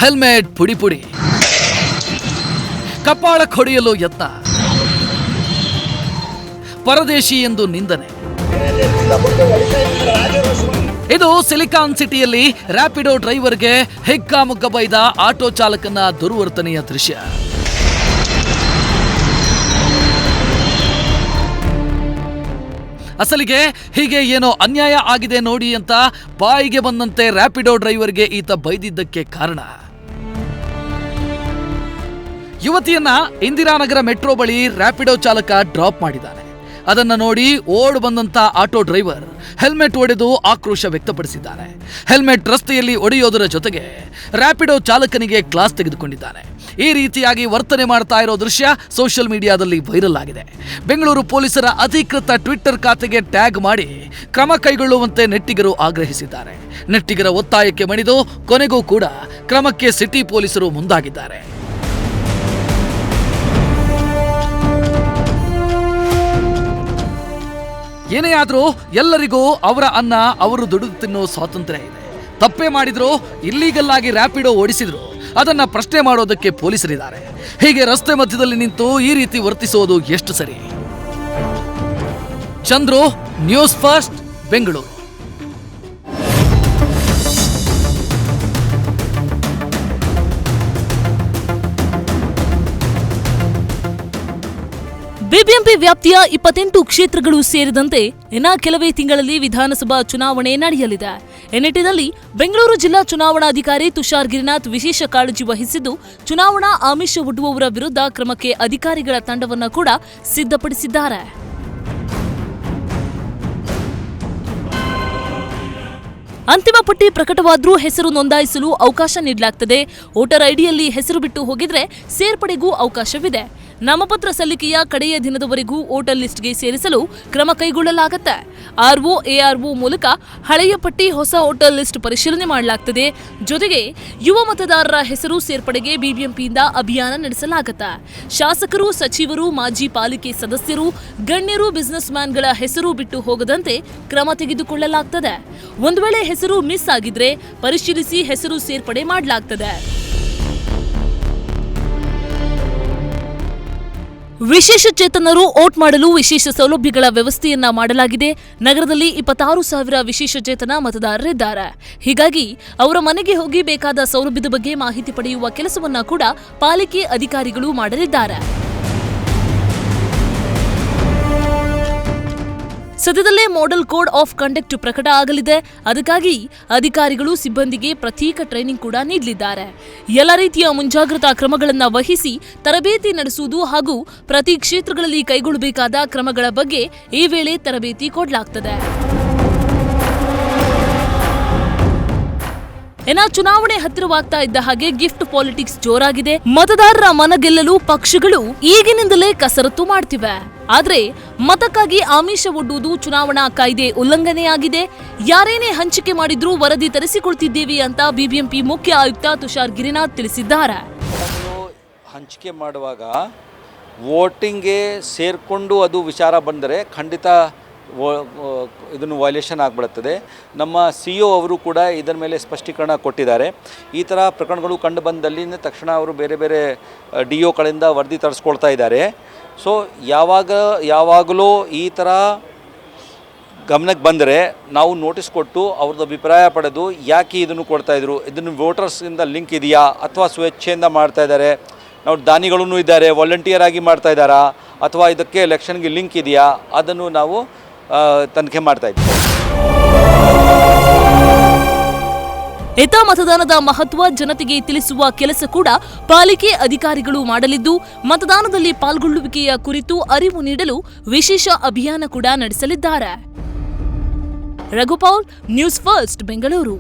Helmet ಪುಡಿ ಪುಡಿ, ಕಪಾಳ ಹೊಡೆಯಲು ಯತ್ನ, ಪರದೇಶಿ ಎಂದು ನಿಂದನೆ. ಇದು ಸಿಲಿಕಾನ್ ಸಿಟಿಯಲ್ಲಿ ರ್ಯಾಪಿಡೋ ಡ್ರೈವರ್ಗೆ ಹೆಗ್ಗಾಮುಗ್ಗ ಬೈದ ಆಟೋ ಚಾಲಕನ ದುರ್ವರ್ತನೆಯ ದೃಶ್ಯ. ಅಸಲಿಗೆ ಹೀಗೆ ಏನೋ ಅನ್ಯಾಯ ಆಗಿದೆ ನೋಡಿ ಅಂತ ಬಾಯಿಗೆ ಬಂದಂತೆ ರ್ಯಾಪಿಡೋ ಡ್ರೈವರ್ಗೆ ಈತ ಬೈದಿದ್ದಕ್ಕೆ ಕಾರಣ, ಯುವತಿಯನ್ನ ಇಂದಿರಾನಗರ ಮೆಟ್ರೋ ಬಳಿ ರ್ಯಾಪಿಡೋ ಚಾಲಕ ಡ್ರಾಪ್ ಮಾಡಿದ್ದಾನೆ. ಅದನ್ನ ನೋಡಿ ಓಡ್ ಬಂದಂತ ಆಟೋ ಡ್ರೈವರ್ ಹೆಲ್ಮೆಟ್ ಒಡೆದು ಆಕ್ರೋಶ ವ್ಯಕ್ತಪಡಿಸಿದ್ದಾನೆ. ಹೆಲ್ಮೆಟ್ ರಸ್ತೆಯಲ್ಲಿ ಒಡೆಯೋದರ ಜೊತೆಗೆ ರ್ಯಾಪಿಡೋ ಚಾಲಕನಿಗೆ ಕ್ಲಾಸ್ ತೆಗೆದುಕೊಂಡಿದ್ದಾನೆ. ಈ ರೀತಿಯಾಗಿ ವರ್ತನೆ ಮಾಡ್ತಾ ಇರೋ ದೃಶ್ಯ ಸೋಷಿಯಲ್ ಮೀಡಿಯಾದಲ್ಲಿ ವೈರಲ್ ಆಗಿದೆ. ಬೆಂಗಳೂರು ಪೊಲೀಸರ ಅಧಿಕೃತ ಟ್ವಿಟ್ಟರ್ ಖಾತೆಗೆ ಟ್ಯಾಗ್ ಮಾಡಿ ಕ್ರಮ ಕೈಗೊಳ್ಳುವಂತೆ ನೆಟ್ಟಿಗರು ಆಗ್ರಹಿಸಿದ್ದಾರೆ. ನೆಟ್ಟಿಗರ ಒತ್ತಾಯಕ್ಕೆ ಮಣಿದು ಕೊನೆಗೂ ಕೂಡ ಕ್ರಮಕ್ಕೆ ಸಿಟಿ ಪೊಲೀಸರು ಮುಂದಾಗಿದ್ದಾರೆ. ಏನೇ ಆದ್ರೂ ಎಲ್ಲರಿಗೂ ಅವರ ಅನ್ನ ಅವರು ದುಡಿದು ತಿನ್ನೋ ಸ್ವಾತಂತ್ರ್ಯ ಇದೆ. ತಪ್ಪೇ ಮಾಡಿದ್ರು, ಇಲ್ಲೀಗಲ್ ಆಗಿ ರ್ಯಾಪಿಡೋ ಓಡಿಸಿದ್ರು, ಅದನ್ನ ಪ್ರಶ್ನೆ ಮಾಡೋದಕ್ಕೆ ಪೊಲೀಸರಿದ್ದಾರೆ. ಹೀಗೆ ರಸ್ತೆ ಮಧ್ಯದಲ್ಲಿ ನಿಂತು ಈ ರೀತಿ ವರ್ತಿಸೋದು ಎಷ್ಟು ಸರಿ? Chandru, news first, Bengaluru. BBMP ವ್ಯಾಪ್ತಿಯ 28 ಕ್ಷೇತ್ರಗಳು ಸೇರಿದಂತೆ ಇನ್ನ ಕೆಲವೇ ತಿಂಗಳಲ್ಲಿ ವಿಧಾನಸಭಾ ಚುನಾವಣೆ ನಡೆಯಲಿದೆ. ಈ ನಿಟ್ಟಿನಲ್ಲಿ ಬೆಂಗಳೂರು ಜಿಲ್ಲಾ ಚುನಾವಣಾಧಿಕಾರಿ ತುಷಾರ್ ಗಿರಿನಾಥ್ ವಿಶೇಷ ಕಾಳಜಿ ವಹಿಸಿದ್ದು, ಚುನಾವಣಾ ಆಮಿಷ ಒಡ್ಡುವವರ ವಿರುದ್ಧ ಕ್ರಮಕ್ಕೆ ಅಧಿಕಾರಿಗಳ ತಂಡವನ್ನು ಕೂಡ ಸಿದ್ಧಪಡಿಸಿದ್ದಾರೆ. ಅಂತಿಮ ಪಟ್ಟಿ ಪ್ರಕಟವಾದ್ರೂ ಹೆಸರು ನೋಂದಾಯಿಸಲು ಅವಕಾಶ ನೀಡಲಾಗ್ತದೆ. ವೋಟರ್ ಐಡಿಯಲ್ಲಿ ಹೆಸರು ಬಿಟ್ಟು ಹೋಗಿದ್ರೆ ಸೇರ್ಪಡೆಗೂ ಅವಕಾಶವಿದೆ. ನಾಮಪತ್ರ ಸಲ್ಲಿಕೆಯ ಕಡೆಯ ದಿನದವರೆಗೂ ವೋಟರ್ ಲಿಸ್ಟ್ಗೆ ಸೇರಿಸಲು ಕ್ರಮ ಕೈಗೊಳ್ಳಲಾಗುತ್ತೆ. ಆರ್ಒ, ಎಆರ್ಒ ಮೂಲಕ ಹಳೆಯ ಪಟ್ಟಿ, ಹೊಸ ವೋಟರ್ ಲಿಸ್ಟ್ ಪರಿಶೀಲನೆ ಮಾಡಲಾಗ್ತದೆ. ಜೊತೆಗೆ ಯುವ ಮತದಾರರ ಹೆಸರು ಸೇರ್ಪಡೆಗೆ ಬಿಬಿಎಂಪಿಯಿಂದ ಅಭಿಯಾನ ನಡೆಸಲಾಗುತ್ತೆ. ಶಾಸಕರು, ಸಚಿವರು, ಮಾಜಿ ಪಾಲಿಕೆ ಸದಸ್ಯರು, ಗಣ್ಯರು, ಬಿಸಿನೆಸ್ ಮ್ಯಾನ್ಗಳ ಹೆಸರು ಬಿಟ್ಟು ಹೋಗದಂತೆ ಕ್ರಮ ತೆಗೆದುಕೊಳ್ಳಲಾಗ್ತದೆ. ಒಂದು ವೇಳೆ ಹೆಸರು ಮಿಸ್ ಆಗಿದ್ರೆ ಪರಿಶೀಲಿಸಿ ಹೆಸರು ಸೇರ್ಪಡೆ ಮಾಡಲಾಗ್ತದೆ. ವಿಶೇಷ ಚೇತನರು ವೋಟ್ ಮಾಡಲು ವಿಶೇಷ ಸೌಲಭ್ಯಗಳ ವ್ಯವಸ್ಥೆಯನ್ನ ಮಾಡಲಾಗಿದೆ. ನಗರದಲ್ಲಿ 26,000 ವಿಶೇಷ ಚೇತನ ಮತದಾರರಿದ್ದಾರೆ. ಹೀಗಾಗಿ ಅವರ ಮನೆಗೆ ಹೋಗಿ ಬೇಕಾದ ಸೌಲಭ್ಯದ ಬಗ್ಗೆ ಮಾಹಿತಿ ಪಡೆಯುವ ಕೆಲಸವನ್ನ ಕೂಡ ಪಾಲಿಕೆ ಅಧಿಕಾರಿಗಳು ಮಾಡಲಿದ್ದಾರೆ. ಸದ್ಯದಲ್ಲೇ ಮಾಡೆಲ್ ಕೋಡ್ ಆಫ್ ಕಂಡಕ್ಟ್ ಪ್ರಕಟ ಆಗಲಿದೆ. ಅದಕ್ಕಾಗಿ ಅಧಿಕಾರಿಗಳು ಸಿಬ್ಬಂದಿಗೆ ಪ್ರತ್ಯೇಕ ಟ್ರೈನಿಂಗ್ ಕೂಡ ನೀಡಲಿದ್ದಾರೆ. ಎಲ್ಲ ರೀತಿಯ ಮುಂಜಾಗ್ರತಾ ಕ್ರಮಗಳನ್ನು ವಹಿಸಿ ತರಬೇತಿ ನಡೆಸುವುದು ಹಾಗೂ ಪ್ರತಿ ಕ್ಷೇತ್ರಗಳಲ್ಲಿ ಕೈಗೊಳ್ಳಬೇಕಾದ ಕ್ರಮಗಳ ಬಗ್ಗೆ ಈ ವೇಳೆ ತರಬೇತಿ ಕೊಡಲಾಗ್ತದೆ. ಚುನಾವಣೆ ಹತ್ತಿರವಾಗ್ತಾ ಇದ್ದ ಹಾಗೆ ಗಿಫ್ಟ್ ಪಾಲಿಟಿಕ್ಸ್ ಜೋರಾಗಿದೆ. ಮತದಾರರ ಮನ ಗೆಲ್ಲಲು ಪಕ್ಷಗಳು ಈಗಿನಿಂದಲೇ ಕಸರತ್ತು ಮಾಡ್ತಿವೆ. ಆದ್ರೆ ಮತಕ್ಕಾಗಿ ಆಮಿಷ ಒಡ್ಡುವುದು ಚುನಾವಣಾ ಕಾಯ್ದೆ ಉಲ್ಲಂಘನೆಯಾಗಿದೆ. ಯಾರೇನೇ ಹಂಚಿಕೆ ಮಾಡಿದ್ರೂ ವರದಿ ತರಿಸಿಕೊಳ್ತಿದ್ದೇವೆ ಅಂತ ಬಿಬಿಎಂಪಿ ಮುಖ್ಯ ಆಯುಕ್ತ ತುಷಾರ್ ಗಿರಿನಾಥ್ ತಿಳಿಸಿದ್ದಾರೆ. ಹಂಚಿಕೆ ಮಾಡುವಾಗ ವೋಟಿಂಗ್ಗೆ ಸೇರ್ಕೊಂಡು ಅದು ವಿಚಾರ ಬಂದರೆ ಖಂಡಿತ ಇದನ್ನು ವೈಲೇಷನ್ ಆಗಿಬಿಡುತ್ತದೆ. ನಮ್ಮ CEO ಅವರು ಕೂಡ ಇದರ ಮೇಲೆ ಸ್ಪಷ್ಟೀಕರಣ ಕೊಟ್ಟಿದ್ದಾರೆ. ಈ ಥರ ಪ್ರಕರಣಗಳು ಕಂಡು ಬಂದಲ್ಲಿ ತಕ್ಷಣ ಅವರು ಬೇರೆ ಬೇರೆ DOಗಳಿಂದ ವರದಿ ತರಿಸ್ಕೊಳ್ತಾ ಇದ್ದಾರೆ. ಸೊ ಯಾವಾಗಲೂ ಈ ಥರ ಗಮನಕ್ಕೆ ಬಂದರೆ ನಾವು ನೋಟಿಸ್ ಕೊಟ್ಟು ಅವ್ರದ್ದು ಅಭಿಪ್ರಾಯ ಪಡೆದು ಯಾಕೆ ಇದನ್ನು ಕೊಡ್ತಾಯಿದ್ರು, ಇದನ್ನು ವೋಟರ್ಸಿಂದ ಲಿಂಕ್ ಇದೆಯಾ ಅಥವಾ ಸ್ವೇಚ್ಛೆಯಿಂದ ಮಾಡ್ತಾ ಇದ್ದಾರೆ, ನಾವು ದಾನಿಗಳೂ ಇದ್ದಾರೆ, ವಾಲಂಟಿಯರ್ ಆಗಿ ಮಾಡ್ತಾ ಇದ್ದಾರಾ ಅಥವಾ ಇದಕ್ಕೆ ಎಲೆಕ್ಷನ್ಗೆ ಲಿಂಕ್ ಇದೆಯಾ, ಅದನ್ನು ನಾವು ತನಿಖೆ ಮಾಡ್ತಾ ಇದ್ದೀವಿ. ಏತ ಮತದಾನದ ಮಹತ್ವ ಜನತೆಗೆ ತಿಳಿಸುವ ಕೆಲಸ ಕೂಡ ಪಾಲಿಕೆ ಅಧಿಕಾರಿಗಳು ಮಾಡಲಿದ್ದು, ಮತದಾನದಲ್ಲಿ ಪಾಲ್ಗೊಳ್ಳುವಿಕೆಯ ಕುರಿತು ಅರಿವು ನೀಡಲು ವಿಶೇಷ ಅಭಿಯಾನ ಕೂಡ ನಡೆಸಲಿದ್ದಾರೆ. ರಘುಪೌಲ್, ನ್ಯೂಸ್ ಫಸ್ಟ್, ಬೆಂಗಳೂರು.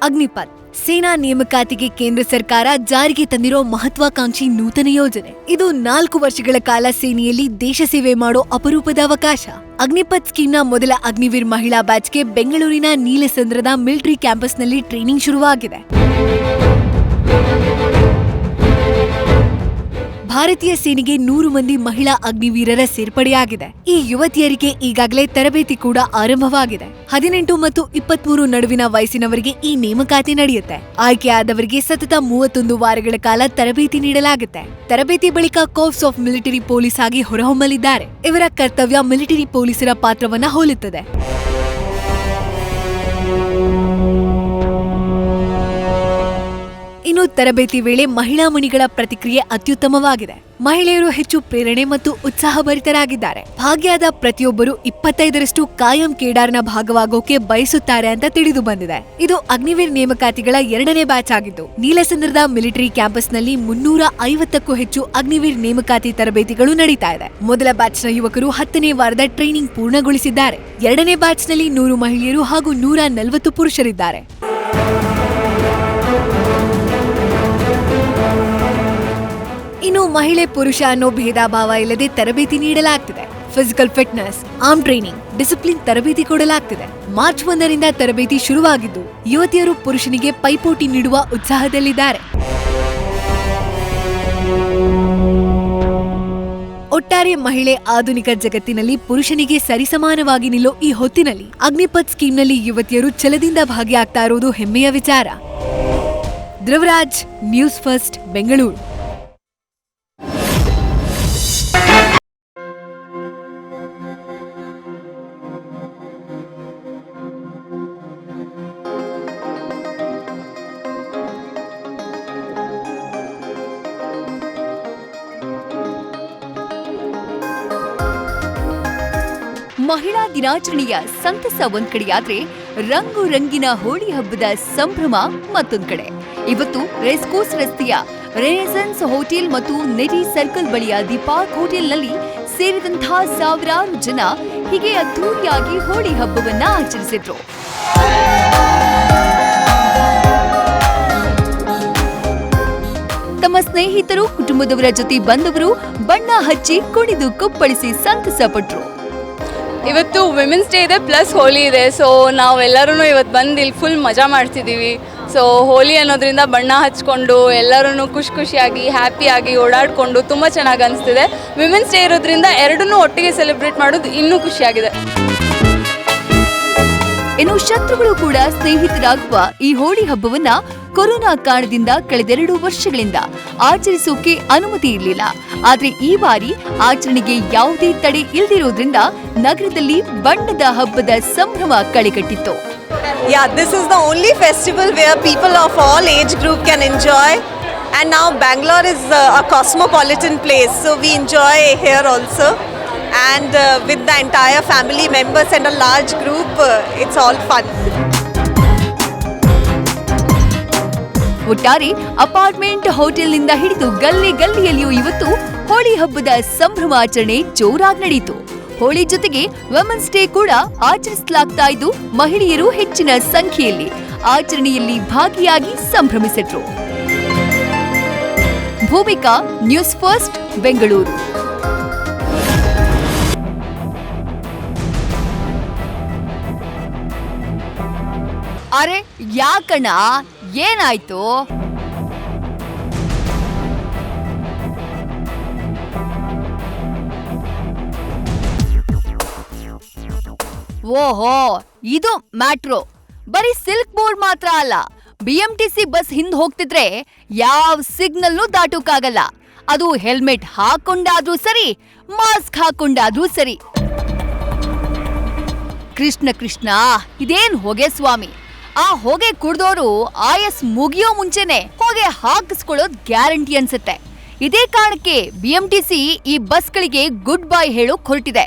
ಅಗ್ನಿಪಥ್ ಸೇನಾ ನೇಮಕಾತಿಗೆ ಕೇಂದ್ರ ಸರ್ಕಾರ ಜಾರಿಗೆ ತಂದಿರೋ ಮಹತ್ವಾಕಾಂಕ್ಷಿ ನೂತನ ಯೋಜನೆ. ಇದು 4 ವರ್ಷಗಳ ಕಾಲ ಸೇನೆಯಲ್ಲಿ ದೇಶ ಸೇವೆ ಮಾಡೋ ಅಪರೂಪದ ಅವಕಾಶ. ಅಗ್ನಿಪಥ್ ಸ್ಕೀಮ್ನ ಮೊದಲ ಅಗ್ನಿವೀರ್ ಮಹಿಳಾ ಬ್ಯಾಚ್ಗೆ ಬೆಂಗಳೂರಿನ ನೀಲಸಂದ್ರದ ಮಿಲಿಟರಿ ಕ್ಯಾಂಪಸ್ನಲ್ಲಿ ಟ್ರೈನಿಂಗ್ ಶುರುವಾಗಿದೆ. ಭಾರತೀಯ ಸೇನೆಗೆ 100 ಮಂದಿ ಮಹಿಳಾ ಅಗ್ನಿವೀರರ ಸೇರ್ಪಡೆಯಾಗಿದೆ. ಈ ಯುವತಿಯರಿಗೆ ಈಗಾಗಲೇ ತರಬೇತಿ ಕೂಡ ಆರಂಭವಾಗಿದೆ. 18 ಮತ್ತು 23 ನಡುವಿನ ವಯಸ್ಸಿನವರಿಗೆ ಈ ನೇಮಕಾತಿ ನಡೆಯುತ್ತೆ. ಆಯ್ಕೆಯಾದವರಿಗೆ ಸತತ 31 ವಾರಗಳ ಕಾಲ ತರಬೇತಿ ನೀಡಲಾಗುತ್ತೆ. ತರಬೇತಿ ಬಳಿಕ ಕಾರ್ಪ್ಸ್ ಆಫ್ ಮಿಲಿಟರಿ ಪೊಲೀಸ್ ಆಗಿ ಹೊರಹೊಮ್ಮಲಿದ್ದಾರೆ. ಇವರ ಕರ್ತವ್ಯ ಮಿಲಿಟರಿ ಪೊಲೀಸರ ಪಾತ್ರವನ್ನ ಹೋಲುತ್ತದೆ. ಇನ್ನು ತರಬೇತಿ ವೇಳೆ ಮಹಿಳಾ ಮಣಿಗಳ ಪ್ರತಿಕ್ರಿಯೆ ಅತ್ಯುತ್ತಮವಾಗಿದೆ. ಮಹಿಳೆಯರು ಹೆಚ್ಚು ಪ್ರೇರಣೆ ಮತ್ತು ಉತ್ಸಾಹಭರಿತರಾಗಿದ್ದಾರೆ. ಭಾಗಿಯಾದ ಪ್ರತಿಯೊಬ್ಬರು 25ರಷ್ಟು ಕಾಯಂ ಕೇಡಾರ್ನ ಭಾಗವಾಗೋಕೆ ಬಯಸುತ್ತಾರೆ ಅಂತ ತಿಳಿದು ಬಂದಿದೆ. ಇದು ಅಗ್ನಿವೀರ್ ನೇಮಕಾತಿಗಳ 2ನೇ ಬ್ಯಾಚ್ ಆಗಿದ್ದು, ನೀಲಸಂದ್ರದ ಮಿಲಿಟರಿ ಕ್ಯಾಂಪಸ್ನಲ್ಲಿ 350ಕ್ಕೂ ಹೆಚ್ಚು ಅಗ್ನಿವೀರ್ ನೇಮಕಾತಿ ತರಬೇತಿಗಳು ನಡೀತಾ ಇದೆ. ಮೊದಲ ಬ್ಯಾಚ್ನ ಯುವಕರು 10ನೇ ವಾರದ ಟ್ರೈನಿಂಗ್ ಪೂರ್ಣಗೊಳಿಸಿದ್ದಾರೆ. 2ನೇ ಬ್ಯಾಚ್ನಲ್ಲಿ 100 ಮಹಿಳೆಯರು ಹಾಗೂ 140 ಪುರುಷರಿದ್ದಾರೆ. ಇನ್ನು ಮಹಿಳೆ ಪುರುಷ ಅನ್ನೋ ಭೇದ ಭಾವ ಇಲ್ಲದೆ ತರಬೇತಿ ನೀಡಲಾಗ್ತಿದೆ. Physical fitness, arm training, discipline ತರಬೇತಿ ಕೊಡಲಾಗ್ತಿದೆ. ಮಾರ್ಚ್ 1ರಿಂದ ತರಬೇತಿ ಶುರುವಾಗಿದ್ದು, ಯುವತಿಯರು ಪುರುಷನಿಗೆ ಪೈಪೋಟಿ ನೀಡುವ ಉತ್ಸಾಹದಲ್ಲಿದ್ದಾರೆ. ಒಟ್ಟಾರೆ ಮಹಿಳೆ ಆಧುನಿಕ ಜಗತ್ತಿನಲ್ಲಿ ಪುರುಷನಿಗೆ ಸರಿಸಮಾನವಾಗಿ ನಿಲ್ಲೋ ಈ ಹೊತ್ತಿನಲ್ಲಿ ಅಗ್ನಿಪಥ್ ಸ್ಕೀಮ್ನಲ್ಲಿ ಯುವತಿಯರು ಛಲದಿಂದ ಭಾಗಿಯಾಗ್ತಾ ಇರೋದು ಹೆಮ್ಮೆಯ ವಿಚಾರ. Dhruvaraj, news first, Bengaluru. ಮಹಿಳಾ ದಿನಾಚರಣೆಯ ಸಂತಸ ಒಂದ್ ಕಡೆಯಾದ್ರೆ ರಂಗು ರಂಗಿನ ಹೋಳಿ ಹಬ್ಬದ ಸಂಭ್ರಮ ಮತ್ತೊಂದ್ ಕಡೆ. ಇವತ್ತು ರೇಸ್ಕೋರ್ಸ್ ರಸ್ತೆಯ ರೆನೆಸೆನ್ಸ್ ಹೋಟೆಲ್ ಮತ್ತು ನೆಟಿ ಸರ್ಕಲ್ ಬಳಿಯ ದಿ ಪಾರ್ಕ್ ಹೋಟೆಲ್ನಲ್ಲಿ ಸೇರಿದಂತಹ ಸಾವಿರಾರು ಜನ ಹೀಗೆ ಅದ್ದೂರಿಯಾಗಿ ಹೋಳಿ ಹಬ್ಬವನ್ನ ಆಚರಿಸಿದ್ರು. ತಮ್ಮ ಸ್ನೇಹಿತರು, ಕುಟುಂಬದವರ ಜೊತೆ ಬಂದವರು ಬಣ್ಣ ಹಚ್ಚಿ ಕುಣಿದು ಕುಪ್ಪಳಿಸಿ ಸಂತಸ ಪಟ್ರು. ಇವತ್ತು ವಿಮೆನ್ಸ್ ಡೇ ಇದೆ ಪ್ಲಸ್ ಹೋಲಿ ಇದೆ. ಸೊ ನಾವೆಲ್ಲರೂ ಇವತ್ತು ಬಂದು ಇಲ್ಲಿ ಫುಲ್ ಮಜಾ ಮಾಡ್ತಿದ್ದೀವಿ. ಸೊ ಹೋಲಿ ಅನ್ನೋದ್ರಿಂದ ಬಣ್ಣ ಹಚ್ಕೊಂಡು ಎಲ್ಲರೂ ಖುಷಿಯಾಗಿ ಹ್ಯಾಪಿಯಾಗಿ ಓಡಾಡಿಕೊಂಡು ತುಂಬ ಚೆನ್ನಾಗಿ ಅನಿಸ್ತಿದೆ. ವಿಮೆನ್ಸ್ ಡೇ ಇರೋದ್ರಿಂದ ಎರಡನ್ನೂ ಒಟ್ಟಿಗೆ ಸೆಲೆಬ್ರೇಟ್ ಮಾಡೋದು ಇನ್ನೂ ಖುಷಿಯಾಗಿದೆ. ಇನ್ನು ಶತ್ರುಗಳು ಕೂಡ ಸ್ನೇಹಿತರಾಗುವ ಈ ಹೋಳಿ ಹಬ್ಬವನ್ನ ಕೊರೋನಾ ಕಾರಣದಿಂದ ಕಳೆದ 2 ವರ್ಷಗಳಿಂದ ಆಚರಿಸೋಕೆ ಅನುಮತಿ ಇರಲಿಲ್ಲ. ಆದ್ರೆ ಈ ಬಾರಿ ಆಚರಣೆಗೆ ಯಾವುದೇ ತಡೆ ಇಲ್ದಿರೋದ್ರಿಂದ ನಗರದಲ್ಲಿ ಬಣ್ಣದ ಹಬ್ಬದ ಸಂಭ್ರಮ ಕಳೆಗಟ್ಟಿತ್ತು. Yeah, this is the only festival where people of all age group can enjoy. And now Bangalore is a cosmopolitan place, so we enjoy here also. And with the entire family members and a large group, it's all fun. ಒಟ್ಟಾರೆ apartment ಹೋಟೆಲ್ನಿಂದ ಹಿಡಿದು ಗಲ್ಲಿ ಗಲ್ಲಿಯಲ್ಲಿಯೂ ಇವತ್ತು ಹೋಳಿ ಹಬ್ಬದ ಸಂಭ್ರಮಾಚರಣೆ ಜೋರಾಗಿ ನಡೆಯಿತು. ಹೋಳಿ ಜೊತೆಗೆ women's day ಕೂಡ ಆಚರಿಸಲಾಗ್ತಾ ಇದ್ದು, ಮಹಿಳೆಯರು ಹೆಚ್ಚಿನ ಸಂಖ್ಯೆಯಲ್ಲಿ ಆಚರಣೆಯಲ್ಲಿ ಭಾಗಿಯಾಗಿ ಸಂಭ್ರಮಿಸಿದ್ರು. Bhoomika, news first, Bengaluru. ಅರೆ ಯಾಕಣ್ಣ, ಏನಾಯ್ತು? ಓಹೋ, ಇದು ಮ್ಯಾಟ್ರೋ. ಬರೀ ಸಿಲ್ಕ್ ಬೋರ್ಡ್ ಮಾತ್ರ ಅಲ್ಲ, BMTC ಬಸ್ ಹಿಂದ್ ಹೋಗ್ತಿದ್ರೆ ಯಾವ ಸಿಗ್ನಲ್ನೂ ದಾಟೋಕ್ಕಾಗಲ್ಲ. ಅದು ಹೆಲ್ಮೆಟ್ ಹಾಕೊಂಡಾದ್ರೂ ಸರಿ, ಮಾಸ್ಕ್ ಹಾಕೊಂಡಾದ್ರೂ ಸರಿ. ಕೃಷ್ಣ ಕೃಷ್ಣ, ಇದೇನ್ ಹೊಗೆ ಸ್ವಾಮಿ. ಆ ಹೊಗೆ ಕುಡ್ದೋರು ಆಯಸ್ ಮುಗಿಯೋ ಮುಂಚೆನೆ ಹೊಗೆ ಹಾಕಿಸ್ಕೊಳ್ಳೋದ್ ಗ್ಯಾರಂಟಿ ಅನ್ಸುತ್ತೆ. ಇದೇ ಕಾರಣಕ್ಕೆ BMTC ಈ ಬಸ್ಗಳಿಗೆ ಗುಡ್ ಬೈ ಹೇಳೋಕ್ ಹೊರಟಿದೆ.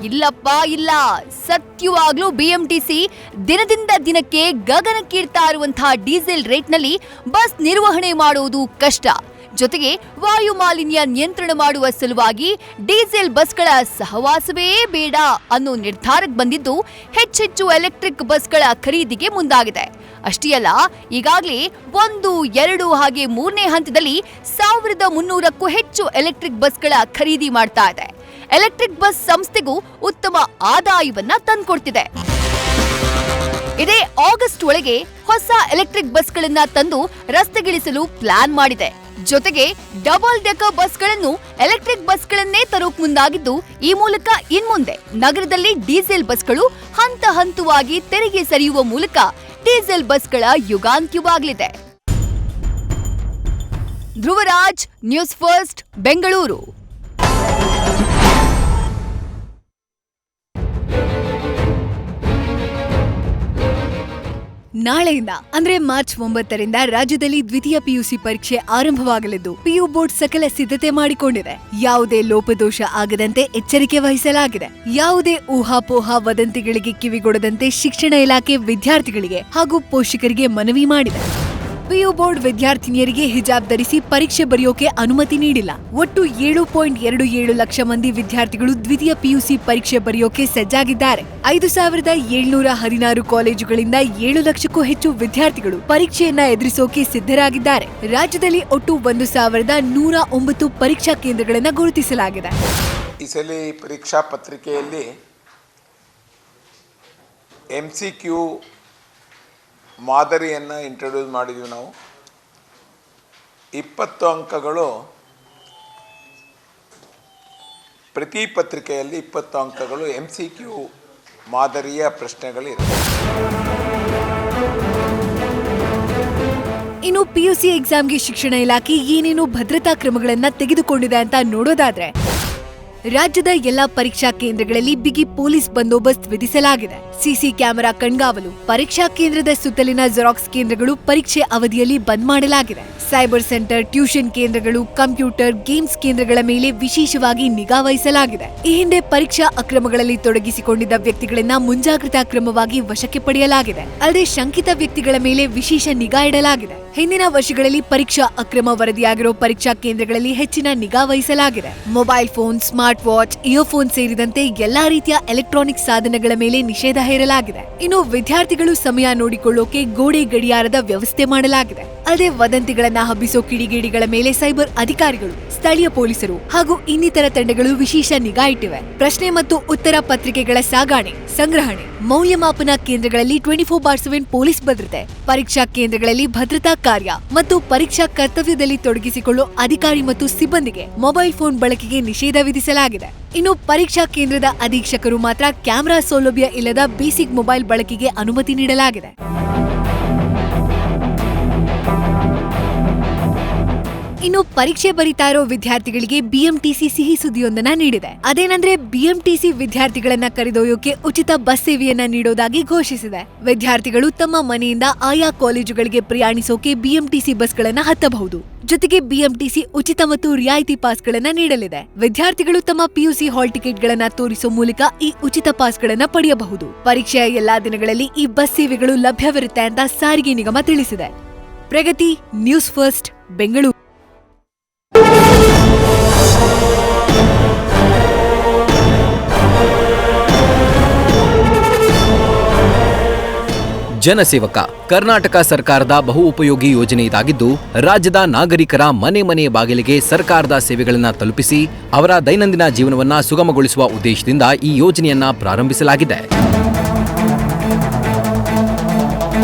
ಇಲ್ಲಪ್ಪ ಇಲ್ಲ, ಸತ್ಯವಾಗ್ಲೂ BMTC ದಿನದಿಂದ ದಿನಕ್ಕೆ ಗಗನಕ್ಕೇರ್ತಾ ಇರುವಂತಹ ಡೀಸೆಲ್ ರೇಟ್ನಲ್ಲಿ ಬಸ್ ನಿರ್ವಹಣೆ ಮಾಡುವುದು ಕಷ್ಟ. ಜೊತೆಗೆ ವಾಯು ಮಾಲಿನ್ಯ ನಿಯಂತ್ರಣ ಮಾಡುವ ಸಲುವಾಗಿ ಡೀಸೆಲ್ ಬಸ್ಗಳ ಸಹವಾಸವೇ ಬೇಡ ಅನ್ನೋ ನಿರ್ಧಾರಕ್ಕೆ ಬಂದಿದ್ದು ಹೆಚ್ಚೆಚ್ಚು ಎಲೆಕ್ಟ್ರಿಕ್ ಬಸ್ಗಳ ಖರೀದಿಗೆ ಮುಂದಾಗಿದೆ. ಅಷ್ಟೇ ಅಲ್ಲ, ಈಗಾಗಲೇ 1, 2 ಹಾಗೆ 3ನೇ ಹಂತದಲ್ಲಿ 1300ಕ್ಕೂ ಹೆಚ್ಚು ಎಲೆಕ್ಟ್ರಿಕ್ ಬಸ್ಗಳ ಖರೀದಿ ಮಾಡ್ತಾ ಇದೆ. ಎಲೆಕ್ಟ್ರಿಕ್ ಬಸ್ ಸಂಸ್ಥೆಗೂ ಉತ್ತಮ ಆದಾಯವನ್ನ ತಂದ್ಕೊಡ್ತಿದೆ. ಇದೇ ಆಗಸ್ಟ್ ಒಳಗೆ ಹೊಸ ಎಲೆಕ್ಟ್ರಿಕ್ ಬಸ್ಗಳನ್ನ ತಂದು ರಸ್ತೆಗಿಳಿಸಲು ಪ್ಲಾನ್ ಮಾಡಿದೆ. ಜೊತೆಗೆ ಡಬಲ್ ಡೆಕರ್ ಬಸ್ಗಳನ್ನು ಎಲೆಕ್ಟ್ರಿಕ್ ಬಸ್ಗಳನ್ನೇ ತರೋಕ್ ಮುಂದಾಗಿದ್ದು, ಈ ಮೂಲಕ ಇನ್ಮುಂದೆ ನಗರದಲ್ಲಿ ಡೀಸೆಲ್ ಬಸ್ಗಳು ಹಂತ ಹಂತವಾಗಿ ತೆರಿಗೆ ಸರಿಯುವ ಮೂಲಕ ಡೀಸೆಲ್ ಬಸ್ಗಳ ಯುಗಾಂತ್ಯವಾಗಲಿದೆ. Dhruvaraj, news first, Bengaluru. ನಾಳೆಯಿಂದ ಅಂದ್ರೆ ಮಾರ್ಚ್ 9ರಿಂದ ರಾಜ್ಯದಲ್ಲಿ ದ್ವಿತೀಯ ಪಿಯುಸಿ ಪರೀಕ್ಷೆ ಆರಂಭವಾಗಲಿದ್ದು, ಪಿಯು ಬೋರ್ಡ್ ಸಕಲ ಸಿದ್ಧತೆ ಮಾಡಿಕೊಂಡಿದೆ. ಯಾವುದೇ ಲೋಪದೋಷ ಆಗದಂತೆ ಎಚ್ಚರಿಕೆ ವಹಿಸಲಾಗಿದೆ. ಯಾವುದೇ ಊಹಾಪೋಹ ವದಂತಿಗಳಿಗೆ ಕಿವಿಗೊಡದಂತೆ ಶಿಕ್ಷಣ ಇಲಾಖೆ ವಿದ್ಯಾರ್ಥಿಗಳಿಗೆ ಹಾಗೂ ಪೋಷಕರಿಗೆ ಮನವಿ ಮಾಡಿದೆ. ಪಿಯು ಬೋರ್ಡ್ ವಿದ್ಯಾರ್ಥಿನಿಯರಿಗೆ ಹಿಜಾಬ್ ಧರಿಸಿ ಪರೀಕ್ಷೆ ಬರೆಯೋಕೆ ಅನುಮತಿ ನೀಡಿಲ್ಲ. ಒಟ್ಟು 7.27 ಲಕ್ಷ ಮಂದಿ ವಿದ್ಯಾರ್ಥಿಗಳು ದ್ವಿತೀಯ ಪಿಯುಸಿ ಪರೀಕ್ಷೆ ಬರೆಯೋಕೆ ಸಜ್ಜಾಗಿದ್ದಾರೆ. 5,716 ಕಾಲೇಜುಗಳಿಂದ 7 ಲಕ್ಷಕ್ಕೂ ಹೆಚ್ಚು ವಿದ್ಯಾರ್ಥಿಗಳು ಪರೀಕ್ಷೆಯನ್ನ ಎದುರಿಸೋಕೆ ಸಿದ್ಧರಾಗಿದ್ದಾರೆ. ರಾಜ್ಯದಲ್ಲಿ ಒಟ್ಟು 1,109 ಪರೀಕ್ಷಾ ಕೇಂದ್ರಗಳನ್ನು ಗುರುತಿಸಲಾಗಿದೆ. ಈ ಸಲ ಪರೀಕ್ಷಾ ಪತ್ರಿಕೆಯಲ್ಲಿ MCQ ಮಾದರಿಯನ್ನು ಇಂಟ್ರೊಡ್ಯೂಸ್ ಮಾಡಿದ್ವಿ ನಾವು. 20 ಅಂಕಗಳು ಪ್ರತಿ ಪತ್ರಿಕೆಯಲ್ಲಿ 20 ಅಂಕಗಳು MCQ ಮಾದರಿಯ ಪ್ರಶ್ನೆಗಳಿವೆ. ಇನ್ನು ಪಿಯುಸಿ ಎಕ್ಸಾಮ್ಗೆ ಶಿಕ್ಷಣ ಇಲಾಖೆ ಏನೇನು ಭದ್ರತಾ ಕ್ರಮಗಳನ್ನ ತೆಗೆದುಕೊಂಡಿದೆ ಅಂತ ನೋಡೋದಾದ್ರೆ, ರಾಜ್ಯದ ಎಲ್ಲಾ ಪರೀಕ್ಷಾ ಕೇಂದ್ರಗಳಲ್ಲಿ ಬಿಗಿ ಪೊಲೀಸ್ ಬಂದೋಬಸ್ತ್ ವಿಧಿಸಲಾಗಿದೆ. ಸಿಸಿ ಕ್ಯಾಮೆರಾ ಕಣ್ಗಾವಲು, ಪರೀಕ್ಷಾ ಕೇಂದ್ರದ ಸುತ್ತಲಿನ ಜೆರಾಕ್ಸ್ ಕೇಂದ್ರಗಳು ಪರೀಕ್ಷೆ ಅವಧಿಯಲ್ಲಿ ಬಂದ್ ಮಾಡಲಾಗಿದೆ. ಸೈಬರ್ ಸೆಂಟರ್, ಟ್ಯೂಷನ್ ಕೇಂದ್ರಗಳು, ಕಂಪ್ಯೂಟರ್, ಗೇಮ್ಸ್ ಕೇಂದ್ರಗಳ ಮೇಲೆ ವಿಶೇಷವಾಗಿ ನಿಗಾ ವಹಿಸಲಾಗಿದೆ. ಈ ಹಿಂದೆ ಪರೀಕ್ಷಾ ಅಕ್ರಮಗಳಲ್ಲಿ ತೊಡಗಿಸಿಕೊಂಡಿದ್ದ ವ್ಯಕ್ತಿಗಳನ್ನ ಮುಂಜಾಗ್ರತಾ ಕ್ರಮವಾಗಿ ವಶಕ್ಕೆ ಪಡೆಯಲಾಗಿದೆ. ಅಲ್ಲದೆ ಶಂಕಿತ ವ್ಯಕ್ತಿಗಳ ಮೇಲೆ ವಿಶೇಷ ನಿಗಾ ಇಡಲಾಗಿದೆ. ಹಿಂದಿನ ವರ್ಷಗಳಲ್ಲಿ ಪರೀಕ್ಷಾ ಅಕ್ರಮ ವರದಿಯಾಗಿರೋ ಪರೀಕ್ಷಾ ಕೇಂದ್ರಗಳಲ್ಲಿ ಹೆಚ್ಚಿನ ನಿಗಾ ವಹಿಸಲಾಗಿದೆ. Mobile phone, smart watch, earphone ಸೇರಿದಂತೆ ಎಲ್ಲಾ ರೀತಿಯ ಎಲೆಕ್ಟ್ರಾನಿಕ್ ಸಾಧನಗಳ ಮೇಲೆ ನಿಷೇಧ ಹೇರಲಾಗಿದೆ. ಇನ್ನು ವಿದ್ಯಾರ್ಥಿಗಳು ಸಮಯ ನೋಡಿಕೊಳ್ಳೋಕೆ ಗೋಡೆ ಗಡಿಯಾರದ ವ್ಯವಸ್ಥೆ ಮಾಡಲಾಗಿದೆ. ಅಲ್ಲದೆ ವದಂತಿಗಳನ್ನ ಹಬ್ಬಿಸೋ ಕಿಡಿಗೇಡಿಗಳ ಮೇಲೆ ಸೈಬರ್ ಅಧಿಕಾರಿಗಳು, ಸ್ಥಳೀಯ ಪೊಲೀಸರು ಹಾಗೂ ಇನ್ನಿತರ ತಂಡಗಳು ವಿಶೇಷ ನಿಗಾ ಇಟ್ಟಿವೆ. ಪ್ರಶ್ನೆ ಮತ್ತು ಉತ್ತರ ಪತ್ರಿಕೆಗಳ ಸಾಗಣೆ, ಸಂಗ್ರಹಣೆ, ಮೌಲ್ಯಮಾಪನ ಕೇಂದ್ರಗಳಲ್ಲಿ 24/7 ಪೊಲೀಸ್ ಭದ್ರತೆ, ಪರೀಕ್ಷಾ ಕೇಂದ್ರಗಳಲ್ಲಿ ಭದ್ರತಾ ಕಾರ್ಯ ಮತ್ತು ಪರೀಕ್ಷಾ ಕರ್ತವ್ಯದಲ್ಲಿ ತೊಡಗಿಸಿಕೊಳ್ಳೋ ಅಧಿಕಾರಿ ಮತ್ತು ಸಿಬ್ಬಂದಿಗೆ ಮೊಬೈಲ್ ಫೋನ್ ಬಳಕೆಗೆ ನಿಷೇಧ ವಿಧಿಸಲಾಗಿದೆ. ಇನ್ನು ಪರೀಕ್ಷಾ ಕೇಂದ್ರದ ಅಧೀಕ್ಷಕರು ಮಾತ್ರ ಕ್ಯಾಮೆರಾ ಸೌಲಭ್ಯ ಇಲ್ಲದ ಬೇಸಿಕ್ ಮೊಬೈಲ್ ಬಳಕೆಗೆ ಅನುಮತಿ ನೀಡಲಾಗಿದೆ. ಇನ್ನು ಪರೀಕ್ಷೆ ಬರೀತಾ ಇರೋ ವಿದ್ಯಾರ್ಥಿಗಳಿಗೆ ಬಿಎಂಟಿಸಿ ಸಿಹಿ ಸುದ್ದಿಯೊಂದನ್ನ ನೀಡಿದೆ. ಅದೇನಂದ್ರೆ ಬಿಎಂಟಿಸಿ ವಿದ್ಯಾರ್ಥಿಗಳನ್ನ ಕರೆದೊಯ್ಯೋಕೆ ಉಚಿತ ಬಸ್ ಸೇವೆಯನ್ನ ನೀಡೋದಾಗಿ ಘೋಷಿಸಿದೆ. ವಿದ್ಯಾರ್ಥಿಗಳು ತಮ್ಮ ಮನೆಯಿಂದ ಆಯಾ ಕಾಲೇಜುಗಳಿಗೆ ಪ್ರಯಾಣಿಸೋಕೆ ಬಿಎಂಟಿಸಿ ಬಸ್ಗಳನ್ನ ಹತ್ತಬಹುದು. ಜೊತೆಗೆ ಬಿಎಂಟಿಸಿ ಉಚಿತ ಮತ್ತು ರಿಯಾಯಿತಿ ಪಾಸ್ಗಳನ್ನ ನೀಡಲಿದೆ. ವಿದ್ಯಾರ್ಥಿಗಳು ತಮ್ಮ ಪಿಯುಸಿ ಹಾಲ್ ಟಿಕೆಟ್ಗಳನ್ನ ತೋರಿಸೋ ಮೂಲಕ ಈ ಉಚಿತ ಪಾಸ್ಗಳನ್ನ ಪಡೆಯಬಹುದು. ಪರೀಕ್ಷೆಯ ಎಲ್ಲಾ ದಿನಗಳಲ್ಲಿ ಈ ಬಸ್ ಸೇವೆಗಳು ಲಭ್ಯವಿರುತ್ತೆ ಅಂತ ಸಾರಿಗೆ ನಿಗಮ ತಿಳಿಸಿದೆ. ಪ್ರಗತಿ, ನ್ಯೂಸ್ ಫಸ್ಟ್, ಬೆಂಗಳೂರು. ಜನಸೇವಕ ಕರ್ನಾಟಕ ಸರ್ಕಾರದ ಬಹು ಉಪಯೋಗಿ ಯೋಜನೆ ಇದಾಗಿದ್ದು, ರಾಜ್ಯದ ನಾಗರಿಕರ ಮನೆ ಮನೆ ಬಾಗಿಲಿಗೆ ಸರ್ಕಾರದ ಸೇವೆಗಳನ್ನು ತಲುಪಿಸಿ ಅವರ ದೈನಂದಿನ ಜೀವನವನ್ನ ಸುಗಮಗೊಳಿಸುವ ಉದ್ದೇಶದಿಂದ ಈ ಯೋಜನೆಯನ್ನ ಪ್ರಾರಂಭಿಸಲಾಗಿದೆ.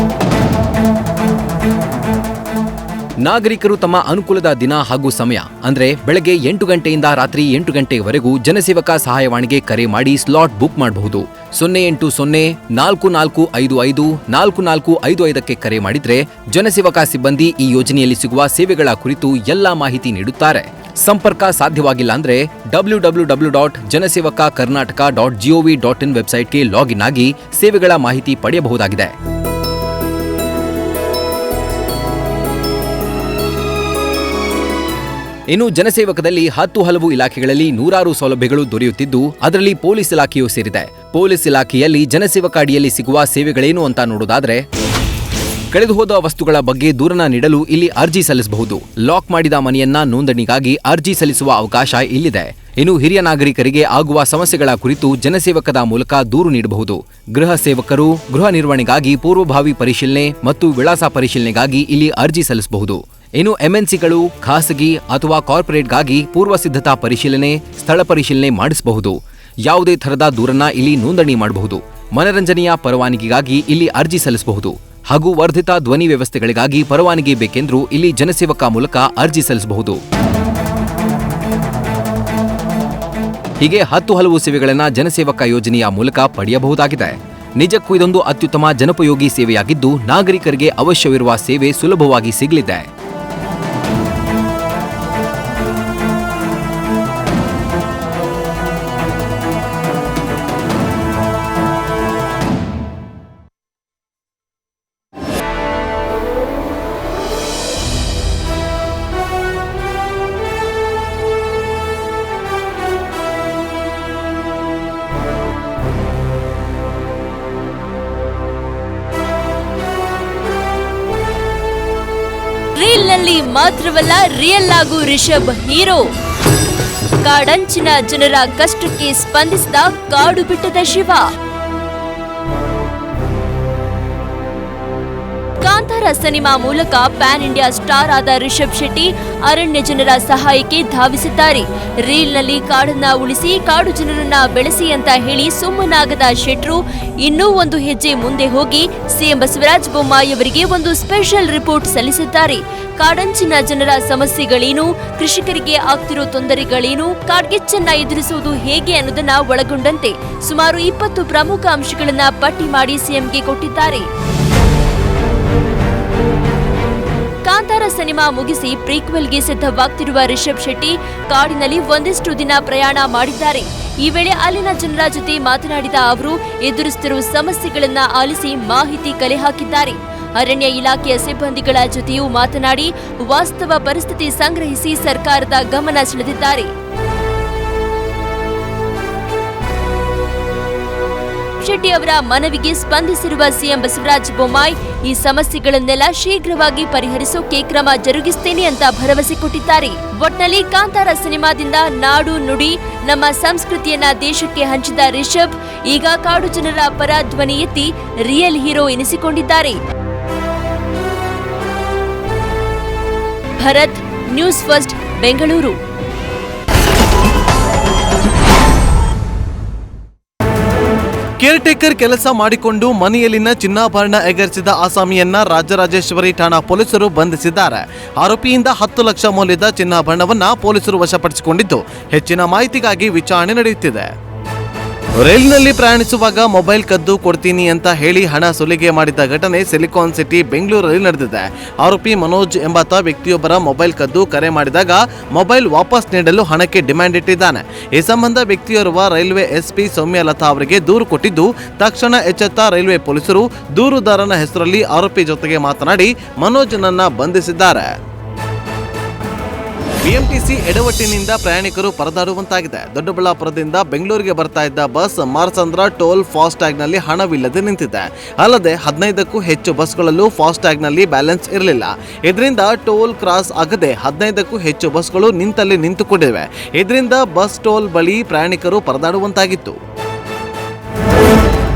ನಾಗರಿಕರು ತಮ್ಮ ಅನುಕೂಲದ ದಿನ ಹಾಗೂ ಸಮಯ ಅಂದ್ರೆ ಬೆಳಗ್ಗೆ 8 ಗಂಟೆಯಿಂದ ರಾತ್ರಿ 8 ಗಂಟೆಯವರೆಗೂ ಜನಸೇವಕ ಸಹಾಯವಾಣಿಗೆ ಕರೆ ಮಾಡಿ ಸ್ಲಾಟ್ ಬುಕ್ ಮಾಡಬಹುದು. 080-4455-4455ಕ್ಕೆ ಕರೆ ಮಾಡಿದ್ರೆ ಜನಸೇವಕ ಸಿಬ್ಬಂದಿ ಈ ಯೋಜನೆಯಲ್ಲಿ ಸಿಗುವ ಸೇವೆಗಳ ಕುರಿತು ಎಲ್ಲಾ ಮಾಹಿತಿ ನೀಡುತ್ತಾರೆ. ಸಂಪರ್ಕ ಸಾಧ್ಯವಾಗಿಲ್ಲ ಅಂದ್ರೆ www.janasevakakarnataka.gov.in ವೆಬ್ಸೈಟ್ಗೆ ಲಾಗಿನ್ ಆಗಿ ಸೇವೆಗಳ ಮಾಹಿತಿ ಪಡೆಯಬಹುದಾಗಿದೆ. ಇನ್ನು ಜನಸೇವಕದಲ್ಲಿ 10 ಹಲವು ಇಲಾಖೆಗಳಲ್ಲಿ ನೂರಾರು ಸೌಲಭ್ಯಗಳು ದೊರೆಯುತ್ತಿದ್ದು, ಅದರಲ್ಲಿ ಪೊಲೀಸ್ ಇಲಾಖೆಯೂ ಸೇರಿದೆ. ಪೊಲೀಸ್ ಇಲಾಖೆಯಲ್ಲಿ ಜನಸೇವಕ ಅಡಿಯಲ್ಲಿ ಸಿಗುವ ಸೇವೆಗಳೇನು ಅಂತ ನೋಡೋದಾದ್ರೆ, ಕಳೆದುಹೋದ ವಸ್ತುಗಳ ಬಗ್ಗೆ ದೂರನ್ನ ನೀಡಲು ಇಲ್ಲಿ ಅರ್ಜಿ ಸಲ್ಲಿಸಬಹುದು. ಲಾಕ್ ಮಾಡಿದ ಮನೆಯನ್ನ ನೋಂದಣಿಗಾಗಿ ಅರ್ಜಿ ಸಲ್ಲಿಸುವ ಅವಕಾಶ ಇಲ್ಲಿದೆ. ಇನ್ನು ಹಿರಿಯ ನಾಗರಿಕರಿಗೆ ಆಗುವ ಸಮಸ್ಯೆಗಳ ಕುರಿತು ಜನಸೇವಕದ ಮೂಲಕ ದೂರು ನೀಡಬಹುದು. ಗೃಹ ಸೇವಕರು ಗೃಹ ನಿರ್ವಹಣೆಗಾಗಿ ಪೂರ್ವಭಾವಿ ಪರಿಶೀಲನೆ ಮತ್ತು ವಿಳಾಸ ಪರಿಶೀಲನೆಗಾಗಿ ಇಲ್ಲಿ ಅರ್ಜಿ ಸಲ್ಲಿಸಬಹುದು. ಇನ್ನು ಎಂಎನ್ಸಿಗಳು, ಖಾಸಗಿ ಅಥವಾ ಕಾರ್ಪೊರೇಟ್ಗಾಗಿ ಪೂರ್ವ ಸಿದ್ಧತಾ ಪರಿಶೀಲನೆ, ಸ್ಥಳ ಪರಿಶೀಲನೆ ಮಾಡಿಸಬಹುದು. ಯಾವುದೇ ಥರದ ದೂರನ್ನ ಇಲ್ಲಿ ನೋಂದಣಿ ಮಾಡಬಹುದು. ಮನರಂಜನೆಯ ಪರವಾನಗಿಗಾಗಿ ಇಲ್ಲಿ ಅರ್ಜಿ ಸಲ್ಲಿಸಬಹುದು. ಹಾಗೂ ವರ್ಧಿತ ಧ್ವನಿ ವ್ಯವಸ್ಥೆಗಳಿಗಾಗಿ ಪರವಾನಗಿ ಬೇಕೆಂದ್ರೂ ಇಲ್ಲಿ ಜನಸೇವಕ ಮೂಲಕ ಅರ್ಜಿ ಸಲ್ಲಿಸಬಹುದು. ಹೀಗೆ 10 ಹಲವು ಸೇವೆಗಳನ್ನು ಜನಸೇವಕ ಯೋಜನೆಯ ಮೂಲಕ ಪಡೆಯಬಹುದಾಗಿದೆ. ನಿಜಕ್ಕೂ ಇದೊಂದು ಅತ್ಯುತ್ತಮ ಜನೋಪಯೋಗಿ ಸೇವೆಯಾಗಿದ್ದು ನಾಗರಿಕರಿಗೆ ಅವಶ್ಯವಿರುವ ಸೇವೆ ಸುಲಭವಾಗಿ ಸಿಗಲಿದೆ. ರೀಲ್ನಲ್ಲಿ ಮಾತ್ರವಲ್ಲ, ರಿಯಲ್ ಆಗು ರಿಷಬ್ ಹೀರೋ. ಕಾಡಂಚಿನ ಜನರ ಕಷ್ಟಕ್ಕೆ ಸ್ಪಂದಿಸಿದ ಕಾಡು ಬಿಟ್ಟದ ಶಿವ. ಕಾಂತಾರ ಸಿನಿಮಾ ಮೂಲಕ ಪ್ಯಾನ್ ಇಂಡಿಯಾ ಸ್ಟಾರ್ ಆದ ರಿಷಬ್ ಶೆಟ್ಟಿ ಅರಣ್ಯ ಜನರ ಸಹಾಯಕ್ಕೆ ಧಾವಿಸಿದ್ದಾರೆ. ರೀಲ್ನಲ್ಲಿ ಕಾಡನ್ನ ಉಳಿಸಿ, ಕಾಡು ಜನರನ್ನ ಬೆಳೆಸಿ ಅಂತ ಹೇಳಿ ಸುಮ್ಮನಾಗದ ಶೆಟ್ರು ಇನ್ನೂ ಒಂದು ಹೆಜ್ಜೆ ಮುಂದೆ ಹೋಗಿ ಸಿಎಂ ಬಸವರಾಜ ಬೊಮ್ಮಾಯಿ ಅವರಿಗೆ ಒಂದು ಸ್ಪೆಷಲ್ ರಿಪೋರ್ಟ್ ಸಲ್ಲಿಸಿದ್ದಾರೆ. ಕಾಡಂಚಿನ ಜನರ ಸಮಸ್ಯೆಗಳೇನು, ಕೃಷಿಕರಿಗೆ ಆಗ್ತಿರೋ ತೊಂದರೆಗಳೇನು, ಕಾಡ್ಗಿಚ್ಚನ್ನ ಎದುರಿಸುವುದು ಹೇಗೆ ಅನ್ನೋದನ್ನ ಒಳಗೊಂಡಂತೆ ಸುಮಾರು 20 ಪ್ರಮುಖ ಅಂಶಗಳನ್ನ ಪಟ್ಟಿ ಮಾಡಿ ಸಿಎಂಗೆ ಕೊಟ್ಟಿದ್ದಾರೆ. ಕಾಂತಾರ ಸಿನಿಮಾ ಮುಗಿಸಿ ಪ್ರೀಕ್ವೆಲ್ಗೆ ಸಿದ್ಧವಾಗ್ತಿರುವ ರಿಷಬ್ ಶೆಟ್ಟಿ ಕಾಡಿನಲ್ಲಿ ಒಂದಿಷ್ಟು ದಿನ ಪ್ರಯಾಣ ಮಾಡಿದ್ದಾರೆ. ಈ ವೇಳೆ ಅಲ್ಲಿನ ಜನರ ಜೊತೆ ಮಾತನಾಡಿದ ಅವರು ಎದುರಿಸುತ್ತಿರುವ ಸಮಸ್ಯೆಗಳನ್ನ ಆಲಿಸಿ ಮಾಹಿತಿ ಕಲೆ ಹಾಕಿದ್ದಾರೆ. ಅರಣ್ಯ ಇಲಾಖೆಯ ಸಿಬ್ಬಂದಿಗಳ ಜೊತೆಯೂ ಮಾತನಾಡಿ ವಾಸ್ತವ ಪರಿಸ್ಥಿತಿ ಸಂಗ್ರಹಿಸಿ ಸರ್ಕಾರದ ಗಮನ ಸೆಳೆದಿದ್ದಾರೆ. ಶೆಟ್ಟಿ ಅವರ ಮನವಿಗೆ ಸ್ಪಂದಿಸಿರುವ ಸಿಎಂ ಬಸವರಾಜ ಬೊಮ್ಮಾಯಿ ಈ ಸಮಸ್ಯೆಗಳನ್ನೆಲ್ಲ ಶೀಘ್ರವಾಗಿ ಪರಿಹರಿಸೋಕೆ ಕ್ರಮ ಜರುಗಿಸುತ್ತೇನೆ ಅಂತ ಭರವಸೆ ಕೊಟ್ಟಿದ್ದಾರೆ. ಒಟ್ನಲ್ಲಿ ಕಾಂತಾರ ಸಿನಿಮಾದಿಂದ ನಾಡು ನುಡಿ ನಮ್ಮ ಸಂಸ್ಕೃತಿಯನ್ನ ದೇಶಕ್ಕೆ ಹಂಚಿದ ರಿಷಬ್ ಈಗ ಕಾಡು ಜನರ ಪರ ಧ್ವನಿ ಎತ್ತಿ ರಿಯಲ್ ಹೀರೋ ಎನಿಸಿಕೊಂಡಿದ್ದಾರೆ. Bharath, news first, Bengaluru. Caretaker ಕೆಲಸ ಮಾಡಿಕೊಂಡು ಮನೆಯಲ್ಲಿನ ಚಿನ್ನಾಭರಣ ಎಗರಿಸಿದ ಆಸಾಮಿಯನ್ನ ರಾಜರಾಜೇಶ್ವರಿ ಠಾಣಾ ಪೊಲೀಸರು ಬಂಧಿಸಿದ್ದಾರೆ. ಆರೋಪಿಯಿಂದ 10 ಲಕ್ಷ ಮೌಲ್ಯದ ಚಿನ್ನಾಭರಣವನ್ನ ಪೊಲೀಸರು ವಶಪಡಿಸಿಕೊಂಡಿದ್ದು ಹೆಚ್ಚಿನ ಮಾಹಿತಿಗಾಗಿ ವಿಚಾರಣೆ ನಡೆಯುತ್ತಿದೆ. ರೈಲಿನಲ್ಲಿ ಪ್ರಯಾಣಿಸುವಾಗ ಮೊಬೈಲ್ ಕದ್ದು ಕೊಡ್ತೀನಿ ಅಂತ ಹೇಳಿ ಹಣ ಸುಲಿಗೆ ಮಾಡಿದ ಘಟನೆ ಸಿಲಿಕಾನ್ ಸಿಟಿ ಬೆಂಗಳೂರಲ್ಲಿ ನಡೆದಿದೆ. ಆರೋಪಿ ಮನೋಜ್ ಎಂಬಾತ ವ್ಯಕ್ತಿಯೊಬ್ಬರ ಮೊಬೈಲ್ ಕದ್ದು ಕರೆ ಮಾಡಿದಾಗ ಮೊಬೈಲ್ ವಾಪಸ್ ನೀಡಲು ಹಣಕ್ಕೆ ಡಿಮ್ಯಾಂಡ್ ಇಟ್ಟಿದ್ದಾನೆ. ಈ ಸಂಬಂಧ ವ್ಯಕ್ತಿಯೋರ್ವ ರೈಲ್ವೆ ಎಸ್ಪಿ ಸೌಮ್ಯಲತಾ ಅವರಿಗೆ ದೂರು ಕೊಟ್ಟಿದ್ದು ತಕ್ಷಣ ಎಚ್ಚೆತ್ತ ರೈಲ್ವೆ ಪೊಲೀಸರು ದೂರುದಾರನ ಹೆಸರಲ್ಲಿ ಆರೋಪಿ ಜೊತೆಗೆ ಮಾತನಾಡಿ ಮನೋಜ್ನನ್ನ ಬಂಧಿಸಿದ್ದಾರೆ. ಬಿಎಂಟಿಸಿ ಎಡವಟ್ಟಿನಿಂದ ಪ್ರಯಾಣಿಕರು ಪರದಾಡುವಂತಾಗಿದೆ. ದೊಡ್ಡಬಳ್ಳಾಪುರದಿಂದ ಬೆಂಗಳೂರಿಗೆ ಬರ್ತಾ ಇದ್ದ ಬಸ್ ಮಾರ್ಸಂದ್ರ ಟೋಲ್ ಫಾಸ್ಟ್ಯಾಗ್ನಲ್ಲಿ ಹಣವಿಲ್ಲದೆ ನಿಂತಿದೆ. ಅಲ್ಲದೆ 15ಕ್ಕೂ ಹೆಚ್ಚು ಬಸ್ಗಳಲ್ಲೂ ಫಾಸ್ಟ್ಯಾಗ್ನಲ್ಲಿ ಬ್ಯಾಲೆನ್ಸ್ ಇರಲಿಲ್ಲ. ಇದರಿಂದ ಟೋಲ್ ಕ್ರಾಸ್ ಆಗದೆ 15ಕ್ಕೂ ಹೆಚ್ಚು ಬಸ್ಗಳು ನಿಂತಲ್ಲಿ ನಿಂತುಕೊಂಡಿವೆ. ಇದರಿಂದ ಬಸ್ ಟೋಲ್ ಬಳಿ ಪ್ರಯಾಣಿಕರು ಪರದಾಡುವಂತಾಗಿತ್ತು.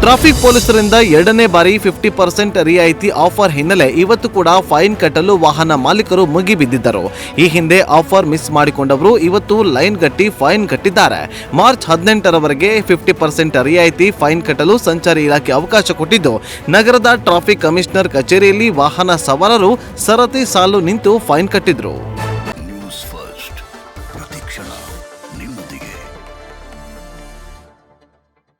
ಟ್ರಾಫಿಕ್ ಪೊಲೀಸರಿಂದ 2ನೇ ಬಾರಿ 50% ರಿಯಾಯಿತಿ ಆಫರ್ ಹಿನ್ನೆಲೆ ಇವತ್ತು ಕೂಡ ಫೈನ್ ಕಟ್ಟಲು ವಾಹನ ಮಾಲೀಕರು ಮುಗಿಬಿದ್ದಿದ್ದರು. ಈ ಹಿಂದೆ ಆಫರ್ ಮಿಸ್ ಮಾಡಿಕೊಂಡವರು ಇವತ್ತು ಲೈನ್ ಗಟ್ಟಿ ಫೈನ್ ಕಟ್ಟಿದ್ದಾರೆ. ಮಾರ್ಚ್ 18ರವರೆಗೆ 50% ರಿಯಾಯಿತಿ ಫೈನ್ ಕಟ್ಟಲು ಸಂಚಾರಿ ಇಲಾಖೆ ಅವಕಾಶ ಕೊಟ್ಟಿದ್ದು ನಗರದ ಟ್ರಾಫಿಕ್ ಕಮಿಷನರ್ ಕಚೇರಿಯಲ್ಲಿ ವಾಹನ ಸವಾರರು ಸರತಿ ಸಾಲು ನಿಂತು ಫೈನ್ ಕಟ್ಟಿದ್ರು. ನ್ಯೂಸ್ ಫಸ್ಟ್ ಪ್ರತಿಕ್ಷಣ ನಿಮ್ಮೊಂದಿಗೆ.